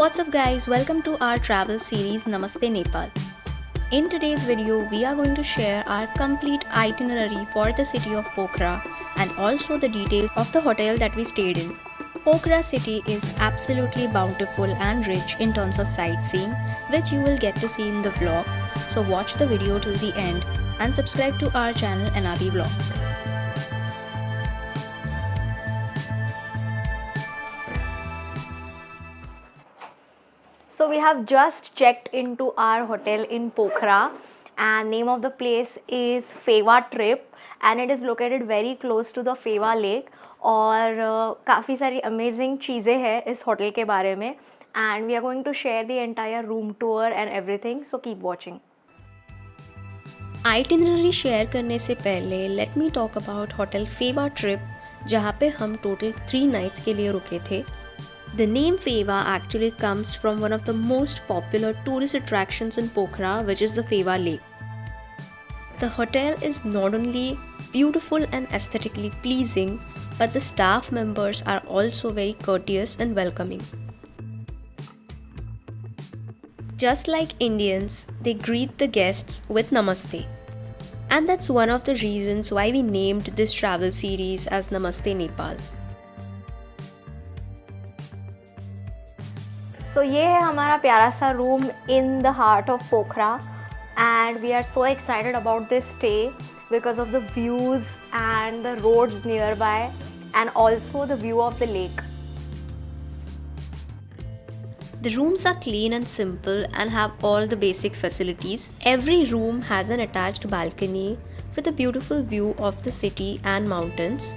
What's up guys, welcome to our travel series Namaste Nepal. In today's video, we are going to share our complete itinerary for the city of Pokhara and also the details of the hotel that we stayed in. Pokhara city is absolutely bountiful and rich in terms of sightseeing, which you will get to see in the vlog. So watch the video till the end and subscribe to our channel NRB Vlogs. So we have just checked into our hotel in Pokhara and name of the place is Fewa Trip and it is located very close to the Fewa Lake और काफ़ी सारी amazing चीज़ें हैं इस hotel के बारे में and we are going to share the entire room tour and everything, so keep watching. Itinerary share करने से पहले let me talk about hotel Fewa Trip जहाँ पे हम total 3 nights के लिए रुके थे. The name Fewa actually comes from one of the most popular tourist attractions in Pokhara, which is the Fewa Lake. The hotel is not only beautiful and aesthetically pleasing, but the staff members are also very courteous and welcoming. Just like Indians, they greet the guests with Namaste. And that's one of the reasons why we named this travel series as Namaste Nepal. So ये है हमारा प्यारा सा room in the heart of Pokhara and we are so excited about this stay because of the views and the roads nearby and also the view of the lake. The rooms are clean and simple and have all the basic facilities. Every room has an attached balcony with a beautiful view of the city and mountains.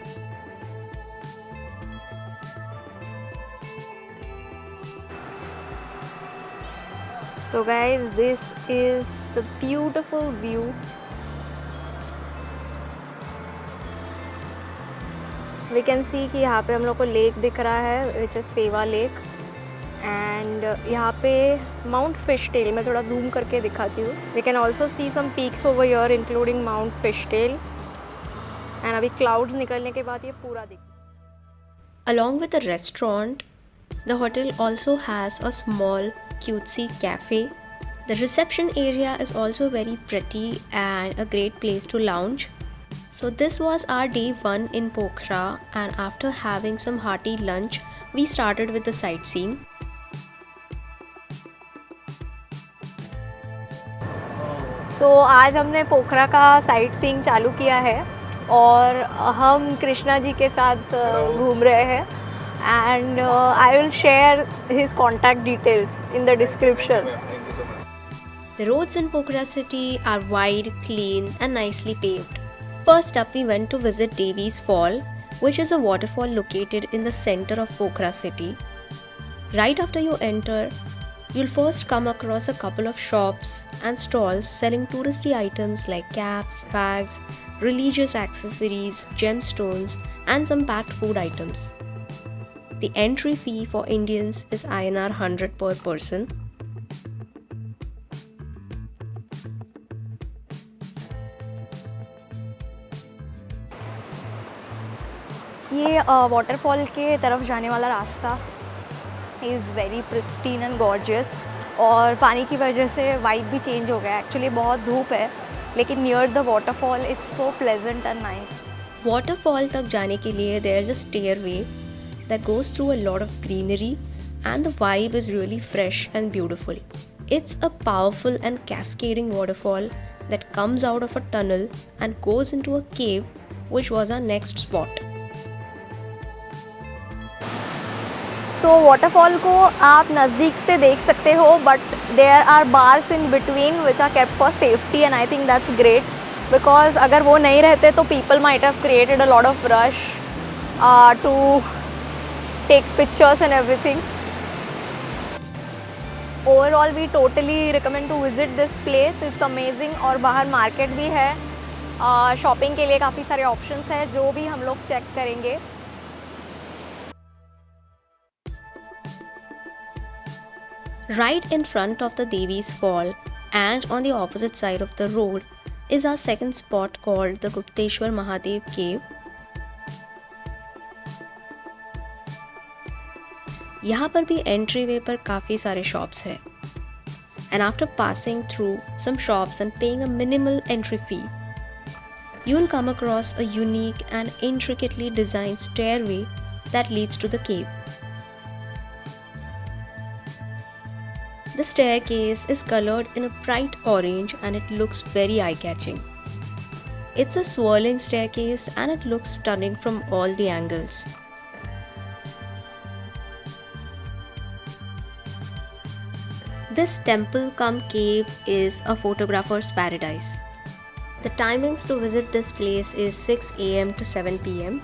So guys, this is the beautiful view. We can see कि यहाँ पे हम लोग को lake दिख रहा है which is Fewa Lake and यहाँ पे Mount Fishtail मैं थोड़ा zoom करके दिखाती हूँ. We can also see some peaks over here including Mount Fishtail and अभी clouds निकलने के बाद ये पूरा दिख. Along with the restaurant, the hotel also has a small cutesy cafe. The reception area is also very pretty and a great place to lounge. So this was our day 1 in Pokhara and after having some hearty lunch, we started with the sightseeing. So आज हमने पोखरा का sightseeing चालू किया है और हम कृष्णा जी के साथ घूम रहे हैं. And I will share his contact details in the description. Thank you so much. The roads in Pokhara city are wide, clean and nicely paved. First up we went to visit Devi's Fall, which is a waterfall located in the center of Pokhara city. Right after you enter, you'll first come across a couple of shops and stalls selling touristy items like caps, bags, religious accessories, gemstones and some packed food items. The entry fee for Indians is INR 100 per person. ये waterfall के तरफ जाने वाला रास्ता is very pristine and gorgeous और पानी की वजह से vibe भी change हो गया. Actually बहुत धूप है लेकिन near the waterfall it's so pleasant and nice. Waterfall तक जाने के लिए there's a stairway that goes through a lot of greenery and the vibe is really fresh and beautiful. It's a powerful and cascading waterfall that comes out of a tunnel and goes into a cave, which was our next spot. So waterfall को आप नज़दीक से देख सकते हो but there are bars in between which are kept for safety and I think that's great because अगर वो नहीं रहते तो people might have created a lot of rush to take pictures and everything. Overall we totally recommend to visit this place. It's amazing और बाहर market भी है. Shopping के लिए काफ़ी सारे options हैं जो भी हम लोग check करेंगे. Right in front of the Devi's Fall and on the opposite side of the road is our second spot called the Gupteshwar Mahadev Cave. यहाँ पर भी एंट्री वे पर काफ़ी सारे शॉप्स हैं. And after passing through some shops and paying a minimal entry fee, you will come across a unique and intricately designed stairway that leads to the cave. The staircase is colored in a bright orange and it looks very eye-catching. It's a swirling staircase and it looks stunning from all the angles. This temple cum cave is a photographer's paradise. The timings to visit this place is 6 a.m. to 7 p.m.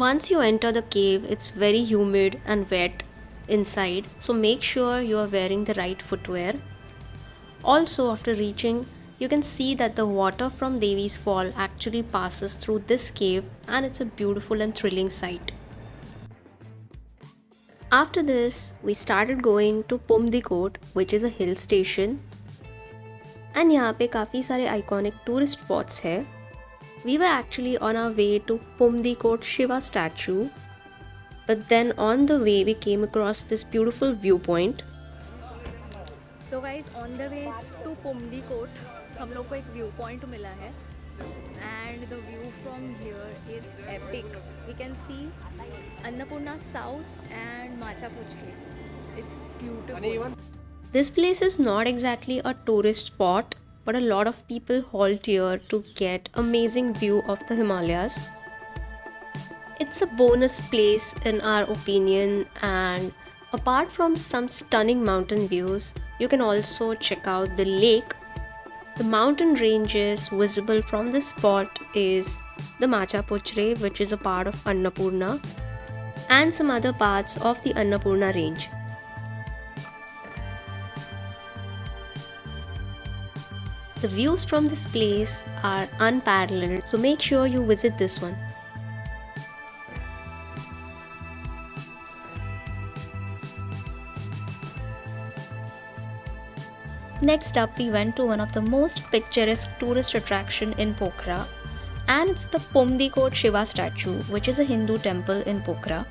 Once you enter the cave, it's very humid and wet inside, so make sure you are wearing the right footwear. Also, after reaching, you can see that the water from Devi's Fall actually passes through this cave and it's a beautiful and thrilling sight. After this, we started going to Pumdikot, which is a hill station. And यहाँ पे काफ़ी सारे iconic tourist spots हैं. We were actually on our way to Pumdikot Shiva statue, but then on the way we came across this beautiful viewpoint. So guys, on the way to Pumdikot, हम लोग को एक view point मिला है and the view from here is epic. We can see Annapurna South and Machapuchli. It's beautiful. This place is not exactly a tourist spot, but a lot of people halt here to get amazing view of the Himalayas. It's a bonus place in our opinion, and apart from some stunning mountain views, you can also check out the lake. The mountain ranges visible from this spot is the Machapuchre, which is a part of Annapurna, and some other parts of the Annapurna range. The views from this place are unparalleled, so make sure you visit this one. Next up, we went to one of the most picturesque tourist attraction in Pokhara, and it's the Pumdikot Shiva statue, which is a Hindu temple in Pokhara.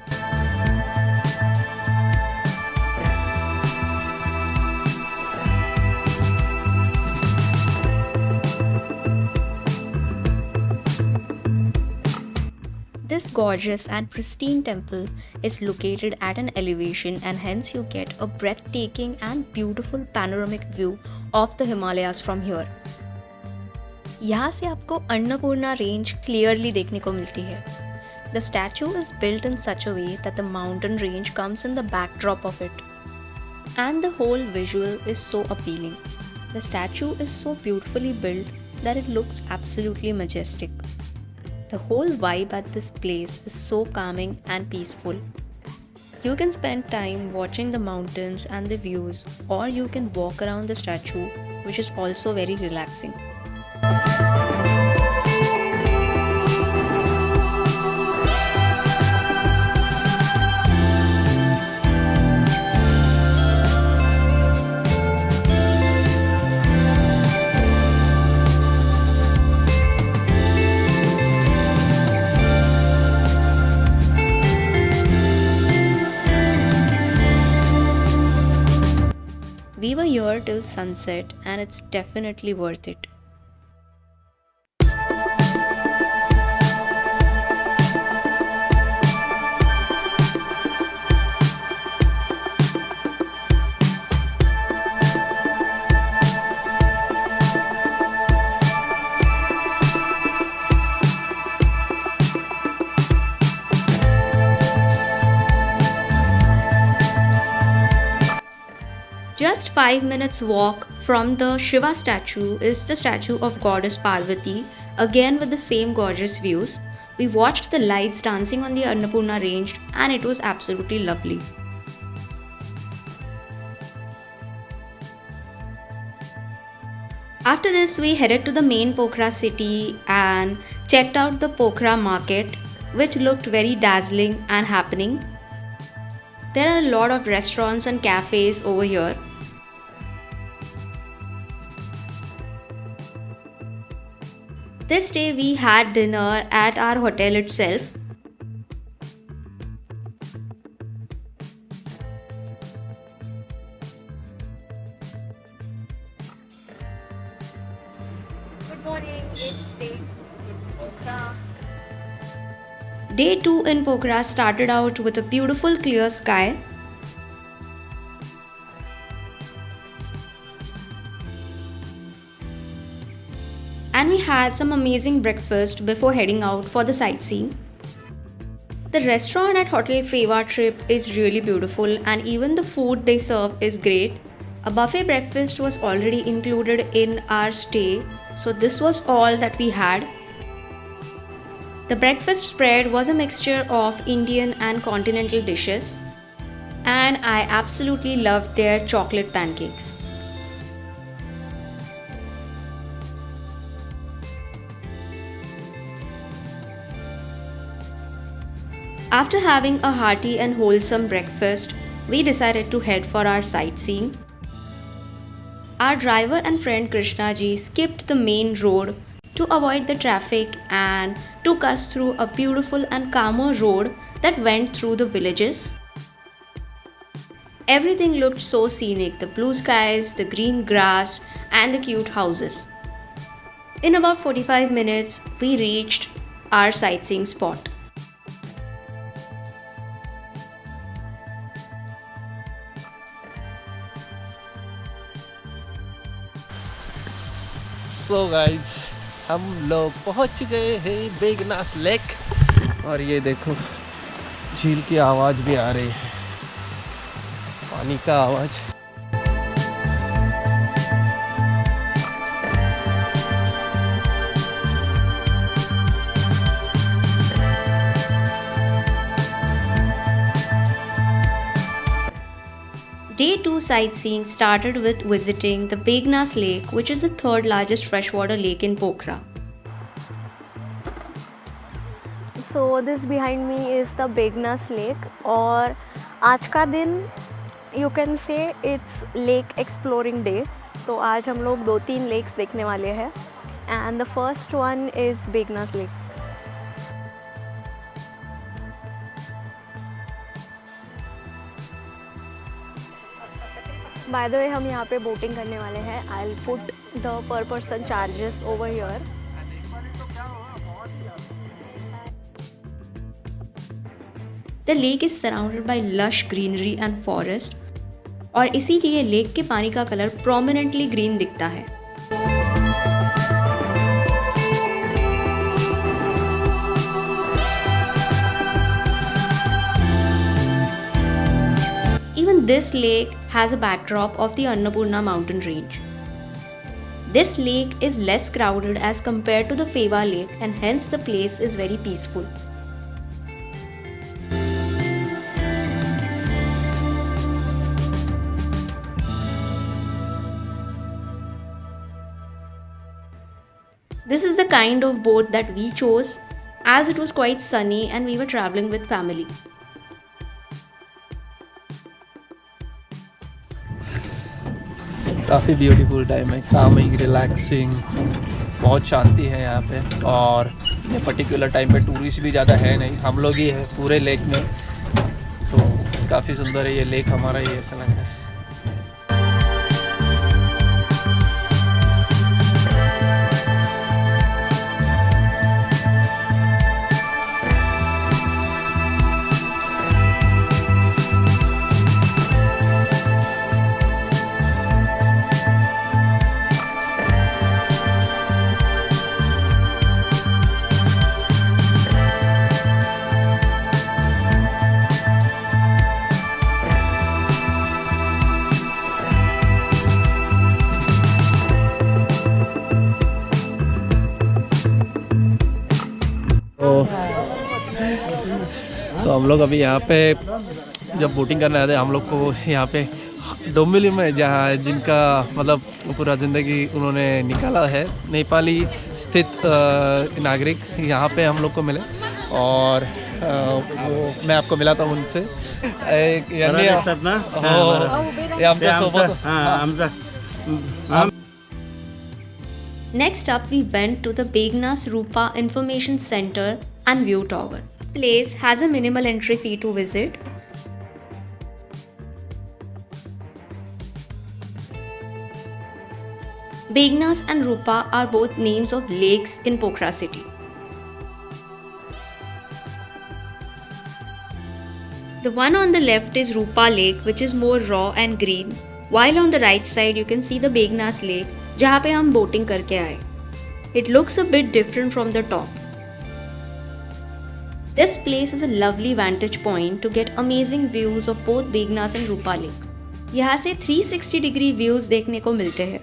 This gorgeous and pristine temple is located at an elevation, and hence you get a breathtaking and beautiful panoramic view of the Himalayas from here. यहाँ से आपको Annapurna range clearly देखने को मिलती है. The statue is built in such a way that the mountain range comes in the backdrop of it, and the whole visual is so appealing. The statue is so beautifully built that it looks absolutely majestic. The whole vibe at this place is so calming and peaceful. You can spend time watching the mountains and the views, or you can walk around the statue, which is also very relaxing. We were here till sunset, and it's definitely worth it. Just 5 minutes walk from the Shiva statue is the statue of goddess Parvati, again with the same gorgeous views. We watched the lights dancing on the Annapurna range, and it was absolutely lovely. After this, we headed to the main Pokhara city and checked out the Pokhara market, which looked very dazzling and happening. There are a lot of restaurants and cafes over here. This day we had dinner at our hotel itself. Good morning, it's day Pokhara. Day 2 in Pokhara started out with a beautiful clear sky. And we had some amazing breakfast before heading out for the sightseeing. The restaurant at Hotel Fewa Trip is really beautiful and even the food they serve is great. A buffet breakfast was already included in our stay, so this was all that we had. The breakfast spread was a mixture of Indian and continental dishes, and I absolutely loved their chocolate pancakes. After having a hearty and wholesome breakfast, we decided to head for our sightseeing. Our driver and friend Krishna ji skipped the main road to avoid the traffic and took us through a beautiful and calmer road that went through the villages. Everything looked so scenic, the blue skies, the green grass and the cute houses. In about 45 minutes, we reached our sightseeing spot. So guys हम लोग पहुंच गए हैं Begnas lake और ये देखो झील की आवाज़ भी आ रही है, पानी का आवाज़। Day 2 sightseeing started with visiting the Begnas Lake, which is the third largest freshwater lake in Pokhara. So this behind me is the Begnas Lake और आज का दिन you can say it's lake exploring day. तो आज हम लोग 2-3 lakes देखने वाले हैं and the first one is Begnas Lake. By the way, हम यहाँ पे बोटिंग करने वाले हैं. I'll put the per person charges over here. The lake is surrounded by lush greenery and forest, और इसीलिए लेक के पानी का कलर prominently green दिखता है. Even this lake has a backdrop of the Annapurna mountain range. This lake is less crowded as compared to the Fewa lake and hence the place is very peaceful. This is the kind of boat that we chose as it was quite sunny and we were traveling with family. काफ़ी beautiful time है, Kameng, relaxing, बहुत शांति है यहाँ पे। और ये particular time पे tourist भी ज़्यादा है नहीं, हम लोग ही है पूरे लेक में, तो काफ़ी सुंदर है ये लेक हमारा, ये ऐसा लग रहा है। तो हम लोग अभी यहाँ पे जब बोटिंग करने आए थे, हम लोग को यहाँ पे डोंबिवली में जहाँ जिनका मतलब पूरा ज़िंदगी उन्होंने निकाला है। नेपाली स्थित नागरिक यहाँ पे हम लोग को मिले और वो मैं आपको मिला था उनसे यांनी असतात ना हे आमच्या सोबत आमचा Next up, we went to the Begnas Rupa Information Center and View Tower. Place has a minimal entry fee to visit. Begnas and Rupa are both names of lakes in Pokhara city. The one on the left is Rupa Lake, which is more raw and green, while on the right side you can see the Begnas Lake, जहाँ पे हम boating करके आए. It looks a bit different from the top. This place is a lovely vantage point to get amazing views of both Begnas and Rupa Lake. यहाँ से 360 degree views देखने को मिलते हैं.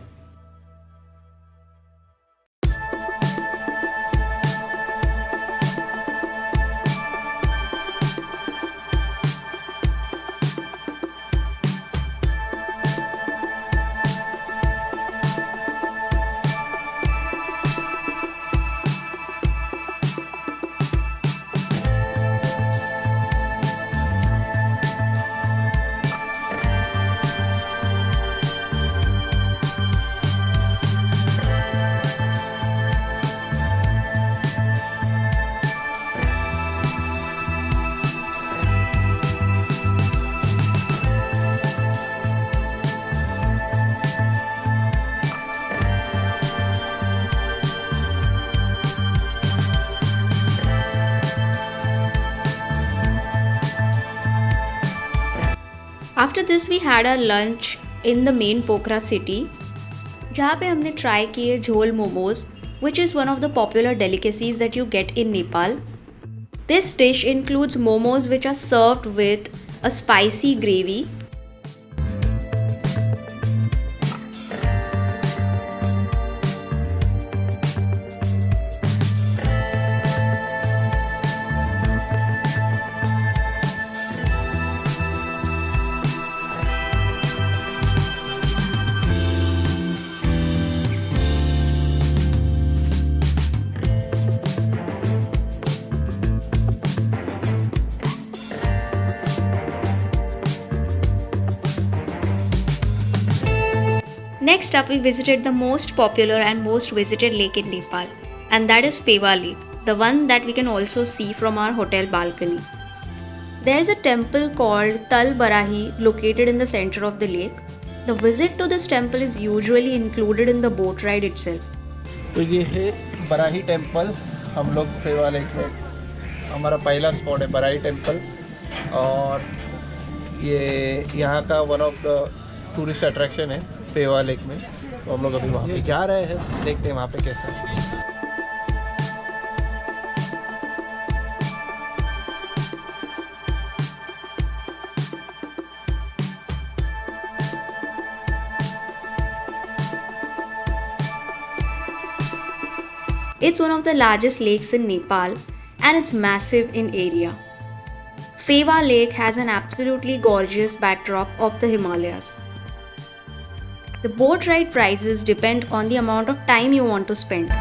After this we had our lunch in the main Pokhara city, जहाँ पे हमने try किए झोल momos, which is one of the popular delicacies that you get in Nepal. This dish includes momos which are served with a spicy gravy. Next up, we visited the most popular and most visited lake in Nepal, and that is Phewa Lake, the one that we can also see from our hotel balcony. There is a temple called Tal Barahi located in the center of the lake. The visit to this temple is usually included in the boat ride itself. तो ये है Barahi temple, हम लोग Phewa lake में हमारा पहला spot है Barahi temple, और ये यहाँ का one of the tourist attraction है फेवा लेक में. तो हम लोग अभी वहाँ पे जा रहे हैं, देखते हैं वहाँ पे कैसा है. It's one of the largest lakes in Nepal and it's massive in area. Phewa Lake has an absolutely gorgeous backdrop of the Himalayas. The boat ride prices depend on the amount of time you want to spend.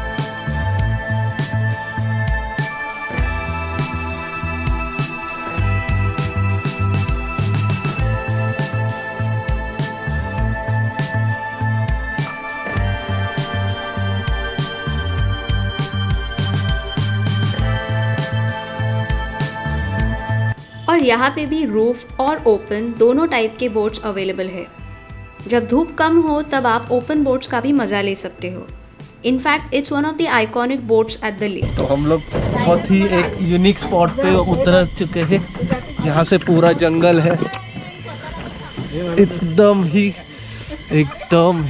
और यहाँ पे भी roof और open दोनों type के boats available है. जब धूप कम हो तब आप ओपन बोट्स का भी मज़ा ले सकते हो. In fact it's one of the iconic boats at the lake. तो हम लोग बहुत ही एक यूनिक स्पॉट पे उतर चुके हैं, यहाँ से पूरा जंगल है, एकदम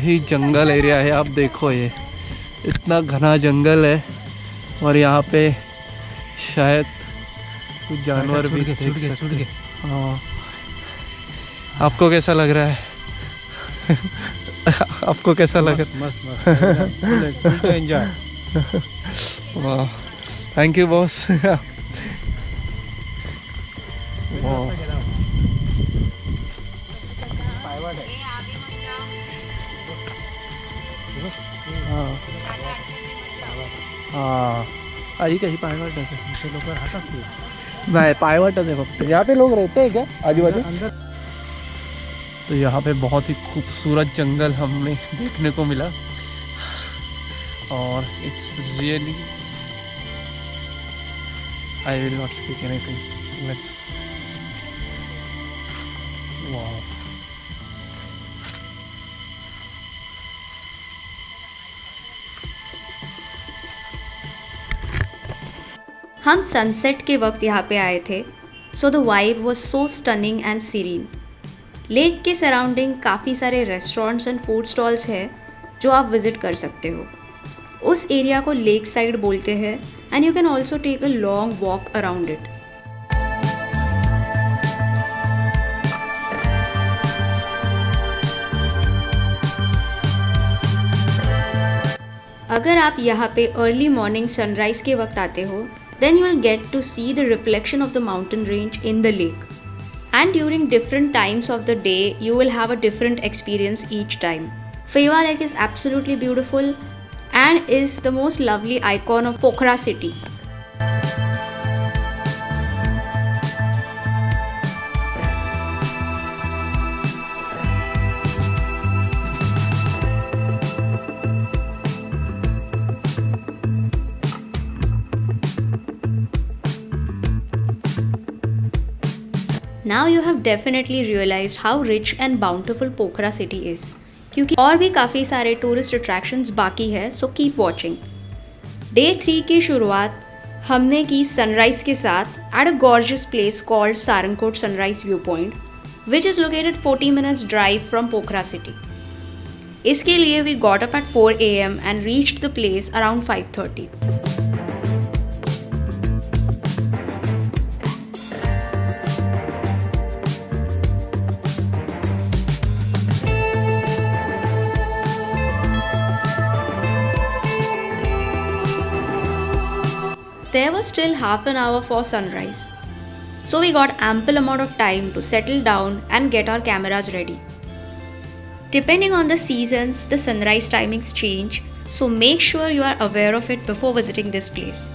ही जंगल एरिया है. आप देखो ये इतना घना जंगल है, और यहाँ पे शायद कुछ जानवर भी देख सकते. हाँ, आपको कैसा लग रहा है? आपको कैसा लग रहा है? मस्त एंजॉय. वाह, थैंक यू बॉस. हां हां आई काही पायवाटच आहे लोक राहतात नाही पायवाटच आहे फक्त यहाँ पे लोग रहते हैं क्या आजू बाजू अंदर तो यहाँ पे बहुत ही खूबसूरत जंगल हमें देखने को मिला और it's really I will not speak anything let's wow हम सनसेट के वक्त यहाँ पे आए थे, so the vibe was so stunning and serine. Lake के सराउंडिंग काफ़ी सारे रेस्टोरेंट्स एंड फूड स्टॉल्स हैं जो आप विज़िट कर सकते हो। उस एरिया को लेक साइड बोलते हैं and you can also take a long walk around it. अगर आप यहाँ पे अर्ली मॉर्निंग सनराइज़ के वक्त आते हो, then you will get to see the reflection of the mountain range in the lake. And during different times of the day, you will have a different experience each time. Pheva Lake is absolutely beautiful and is the most lovely icon of Pokhara city. Now you have definitely realized how rich and bountiful Pokhara city is. क्योंकि और भी काफ़ी सारे tourist attractions बाकी है, so keep watching. Day 3 की शुरुआत हमने की सनराइज के साथ at a gorgeous place called Sarangkot sunrise view point, which is located 40 minutes drive from Pokhara city. इसके लिए we got up at 4 AM and reached the place around 5:30। There was still half an hour for sunrise, so we got ample amount of time to settle down and get our cameras ready. Depending on the seasons, the sunrise timings change, so make sure you are aware of it before visiting this place.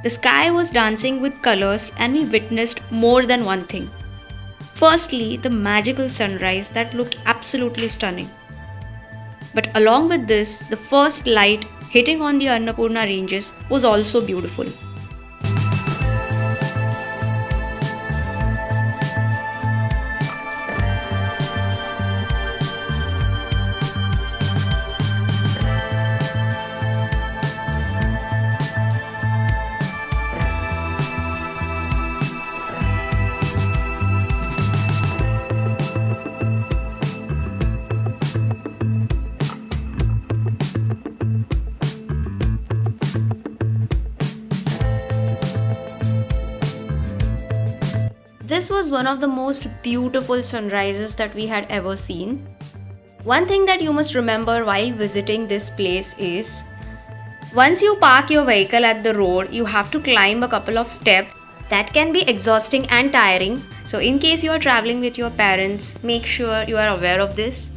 The sky was dancing with colors and we witnessed more than one thing. Firstly, the magical sunrise that looked absolutely stunning. But along with this, the first light hitting on the Annapurna ranges was also beautiful. This was one of the most beautiful sunrises that we had ever seen. One thing that you must remember while visiting this place is, once you park your vehicle at the road, you have to climb a couple of steps. That can be exhausting and tiring. So in case you are traveling with your parents, make sure you are aware of this.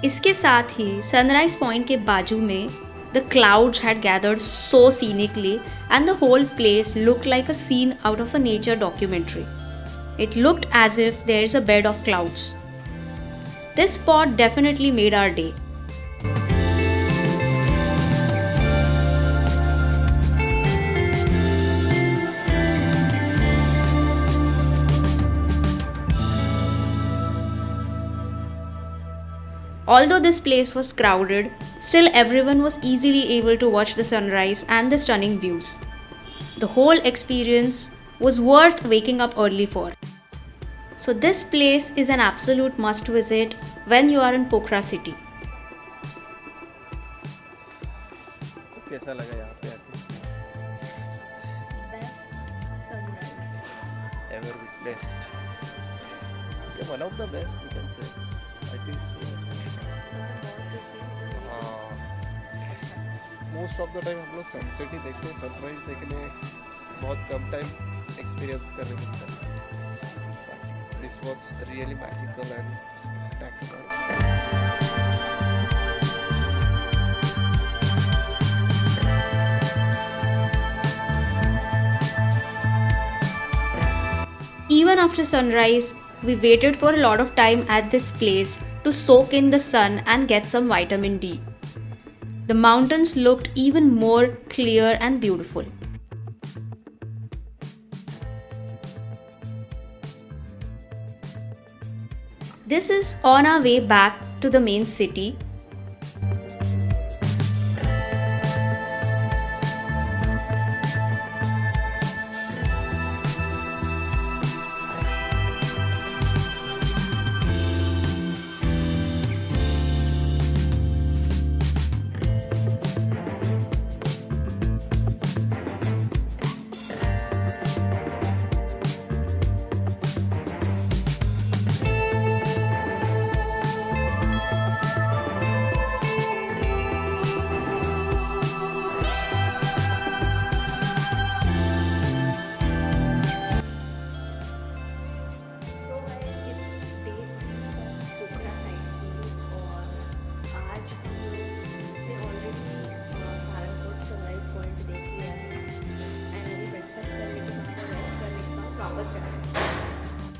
इसके साथ ही sunrise point के बाजू में the clouds had gathered so scenically and the whole place looked like a scene out of a nature documentary. It looked as if there is a bed of clouds. This spot definitely made our day. Although this place was crowded, still everyone was easily able to watch the sunrise and the stunning views. The whole experience was worth waking up early for. So this place is an absolute must visit when you are in Pokhara city. तो कैसा लगा यहाँ पे आके? Ever witnessed? Yeah, one of the best we can say. I think so. Most of the time हम लोग sunset ही देखते हैं, सनराइज देखने बहुत कम टाइम एक्सपीरियंस करने मिलता है. This was really magical and spectacular. Even after sunrise, we waited for a lot of time at this place to soak in the sun and get some vitamin D. The mountains looked even more clear and beautiful. This is on our way back to the main city.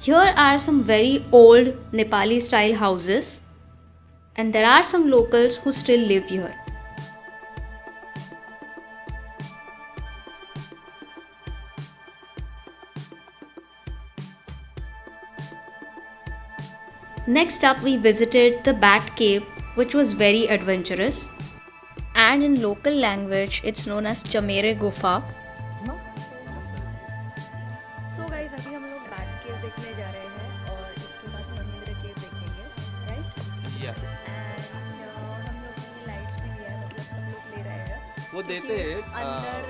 Here are some very old Nepali style houses, and there are some locals who still live here. Next up, we visited the Bat Cave, which was very adventurous, and in local language it's known as Chamere Gufa. So guys, अभी हम लोग bat cave देखने जा रहे हैं और इसके बाद महेंद्र केव देखेंगे, राइट? Yeah. एंड हम लोग ने लाइट्स भी लिया है, मतलब सब लोग ले रहे हैं. वो देते हैं अंदर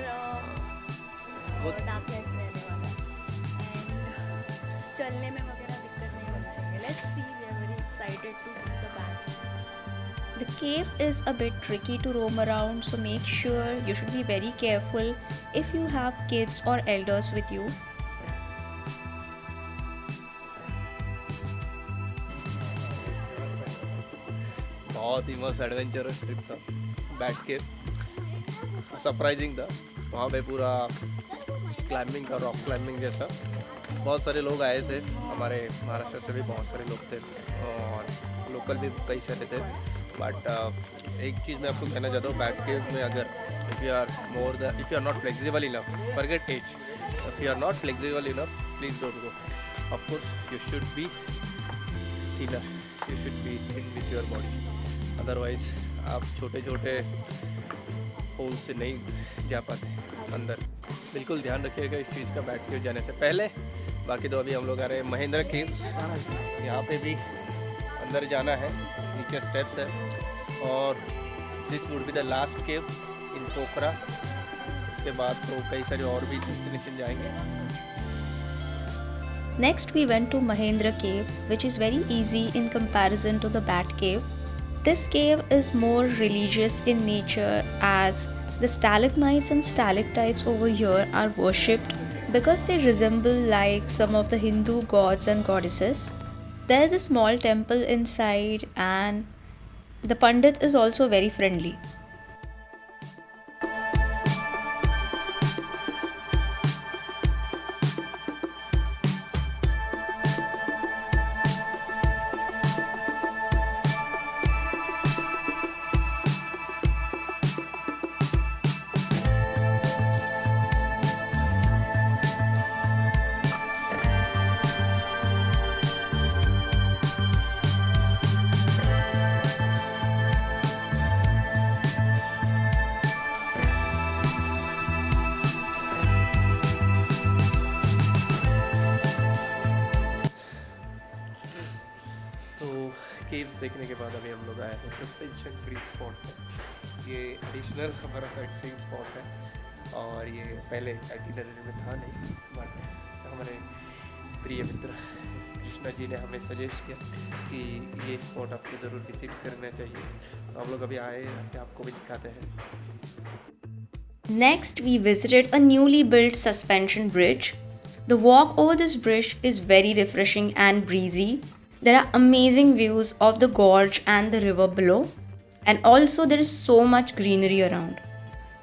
वो डार्क लाइट्स रहने वाला एंड चलने में वगैरह दिक्कत नहीं होनी चाहिए. Let's see, we are very excited to see the bats. The cave is a bit tricky to roam around, so make sure you should be very careful if you have kids or elders with you. बहुत ही मस्त adventurous trip था. बैठ के surprising था. वहाँ पे पूरा climbing का, रॉक क्लाइंबिंग जैसा. बहुत सारे लोग आए थे, हमारे महाराष्ट्र से भी बहुत सारे लोग थे और लोकल भी कई सारे थे. बट एक चीज़ मैं आपको कहना चाहता हूँ, बैट केव में अगर if you are not flexible enough, forget age, if you are not flexible enough, please don't go. Of course you should be thinner, you should be thin with your body. Otherwise आप छोटे छोटे whole से नहीं जा पाते अंदर. बिल्कुल ध्यान रखिएगा इस चीज़ का बैट केव जाने से पहले. बाकी तो अभी हम लोग आ रहे हैं महेंद्र केव्स. यहाँ पे भी अंदर जाना है, नीचे स्टेप्स है और this would be the last cave in Pokhara. इसके बाद तो कई सारे और भी डेस्टिनेशन जाएंगे. Next, we went to Mahendra Cave, which is very easy in comparison to the Bat Cave. This cave is more religious in nature, as the stalagmites and stalactites over here are worshipped because they resemble like some of the Hindu gods and goddesses. There is a small temple inside, and the Pandit is also very friendly. देखने के बाद अभी हम लोग आए हैं suspension bridge spot पर। ये एडिशनल हमारा साइट सीइंग स्पॉट है और ये पहले आइटिनरी में था नहीं, बट हमारे प्रिय मित्र कृष्णा जी ने हमें सजेस्ट किया कि ये स्पॉट आपको ज़रूर विजिट करना चाहिए, तो हम लोग अभी आए हैं, आपको भी दिखाते हैं। Next, we visited a newly built suspension bridge. The walk over this bridge is very refreshing and breezy. There are amazing views of the gorge and the river below, and also there is so much greenery around.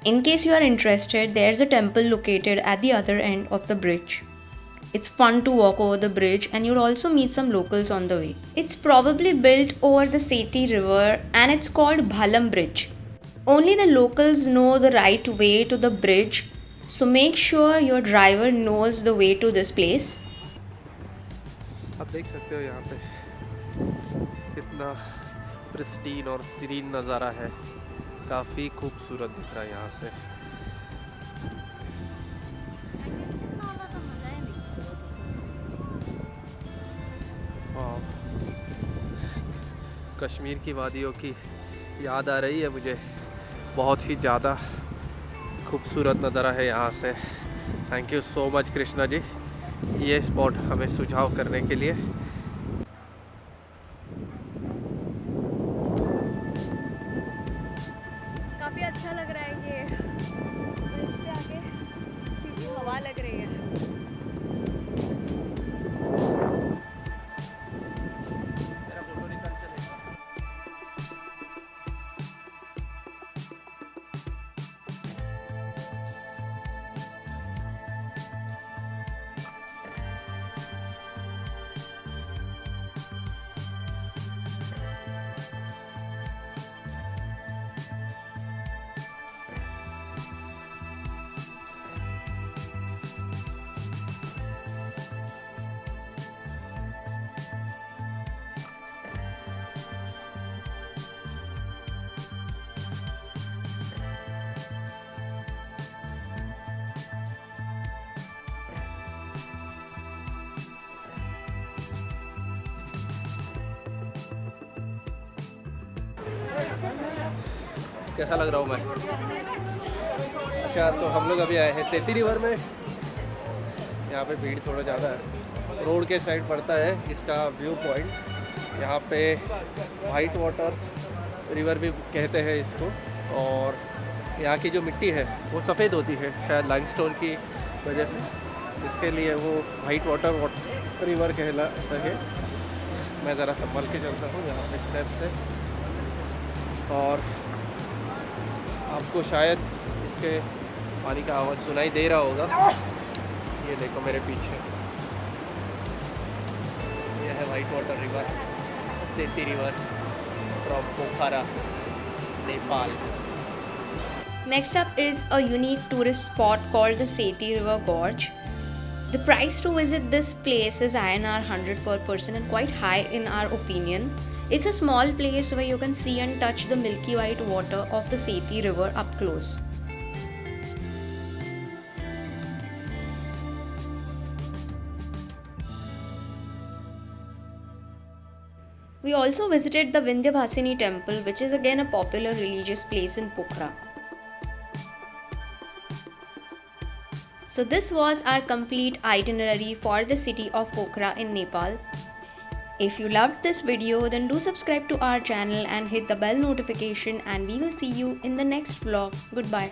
In case you are interested, there's a temple located at the other end of the bridge. It's fun to walk over the bridge and you'll also meet some locals on the way. It's probably built over the Seti river and it's called Bhalam Bridge. Only the locals know the right way to the bridge, so make sure your driver knows the way to this place. आप देख सकते हो यहाँ पे कितना pristine और serine नज़ारा है, काफ़ी खूबसूरत दिख रहा है यहाँ से। कश्मीर की वादियों की याद आ रही है मुझे, बहुत ही ज़्यादा खूबसूरत नज़ारा है यहाँ से। Thank you so much Krishna ji ये स्पॉट हमें सुझाव करने के लिए। काफ़ी अच्छा लग रहा है ये ब्रिज पे आके, क्योंकि हवा लग रही है। कैसा लग रहा हूँ मैं? अच्छा, तो हम लोग अभी आए हैं सेती रिवर में। यहाँ पे भीड़ थोड़ा ज़्यादा है, रोड के साइड पड़ता है इसका व्यू पॉइंट। यहाँ पे वाइट वाटर रिवर भी कहते हैं इसको, और यहाँ की जो मिट्टी है वो सफ़ेद होती है शायद लाइमस्टोन की वजह से, इसके लिए वो वाइट वाटर रिवर कहलाता है। मैं ज़रा संभल के चलता हूँ यहाँ पे स्टेप से, और आपको शायद इसके पानी का आवाज़ सुनाई दे रहा होगा। ये देखो मेरे पीछे, ये है वाइट वाटर रिवर, सेती river from Pokhara, Nepal. Next up is a unique tourist spot called the Seti River Gorge. The price to visit this place is INR 100 per person and quite high in our opinion. It's a small place where you can see and touch the milky white water of the Seti River up close. We also visited the Vindhyabhasini temple, which is again a popular religious place in Pokhara. So this was our complete itinerary for the city of Pokhara in Nepal. If you loved this video, then do subscribe to our channel and hit the bell notification, and we will see you in the next vlog. Goodbye.